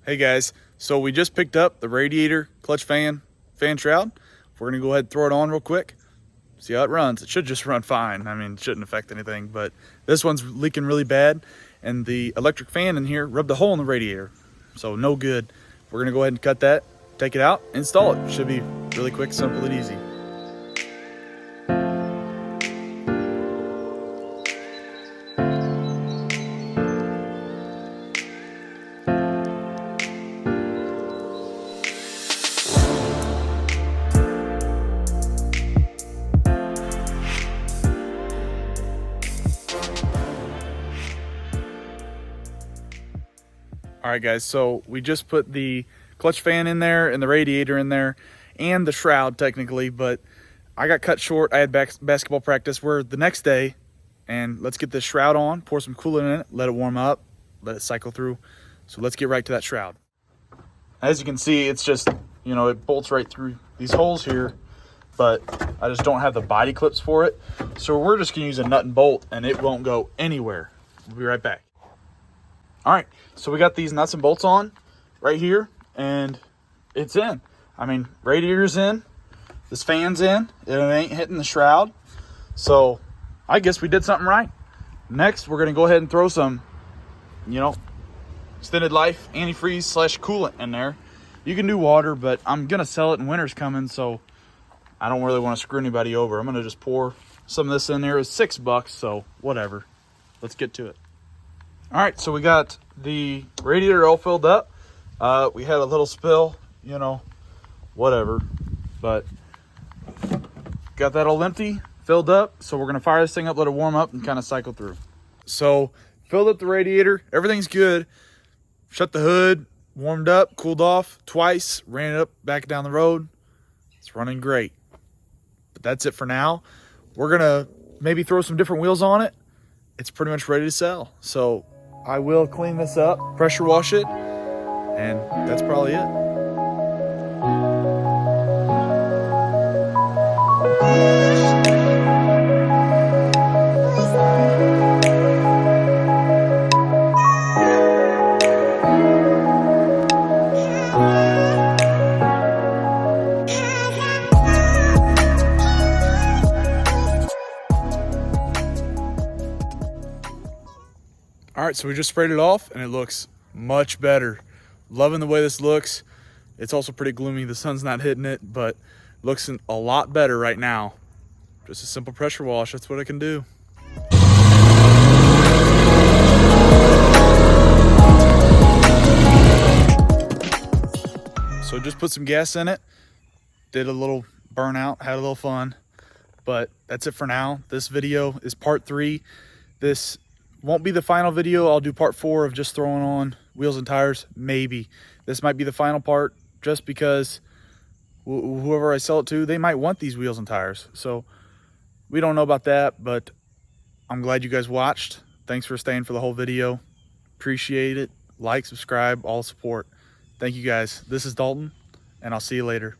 Hey guys, so we just picked up the radiator clutch fan shroud. We're gonna go ahead and throw it on real quick, see how it runs. It should just run fine. I mean, it shouldn't affect anything, but this one's leaking really bad, and the electric fan in here rubbed a hole in the radiator, so no good. We're gonna go ahead and cut that, take it out, install it. Should be really quick, simple, and easy. All right guys, so we just put the clutch fan in there and the radiator in there and the shroud technically, but I got cut short. I had basketball practice. We're the next day, and let's get this shroud on, pour some coolant in it, let it warm up, let it cycle through. So let's get right to that shroud. As you can see, it's just, it bolts right through these holes here, but I just don't have the body clips for it. So we're just gonna use a nut and bolt and it won't go anywhere. We'll be right back. All right, so we got these nuts and bolts on right here, and it's in. I mean, radiator's in, this fan's in, it ain't hitting the shroud. So I guess we did something right. Next, we're gonna go ahead and throw some, extended life antifreeze / coolant in there. You can do water, but I'm gonna sell it and winter's coming, so I don't really wanna screw anybody over. I'm gonna just pour some of this in there. It's $6, so whatever. Let's get to it. All right, so we got the radiator all filled up. We had a little spill, whatever, but got that all empty, filled up. So we're gonna fire this thing up, let it warm up, and kind of cycle through. So filled up the radiator, everything's good. Shut the hood, warmed up, cooled off twice, ran it up, back down the road. It's running great. But that's it for now. We're gonna maybe throw some different wheels on it. It's pretty much ready to sell. So I will clean this up, pressure wash it, and that's probably it. All right, so we just sprayed it off and it looks much better. Loving the way this looks. It's also pretty gloomy. The sun's not hitting it, but looks a lot better right now. Just a simple pressure wash, that's what it can do. So just put some gas in it, did a little burnout, had a little fun, but that's it for now. This video is part 3. This won't be the final video. I'll do part 4 of just throwing on wheels and tires, maybe. This might be the final part just because whoever I sell it to, they might want these wheels and tires. So we don't know about that, but I'm glad you guys watched. Thanks for staying for the whole video. Appreciate it. Like, subscribe, all support. Thank you guys. This is Dalton, and I'll see you later.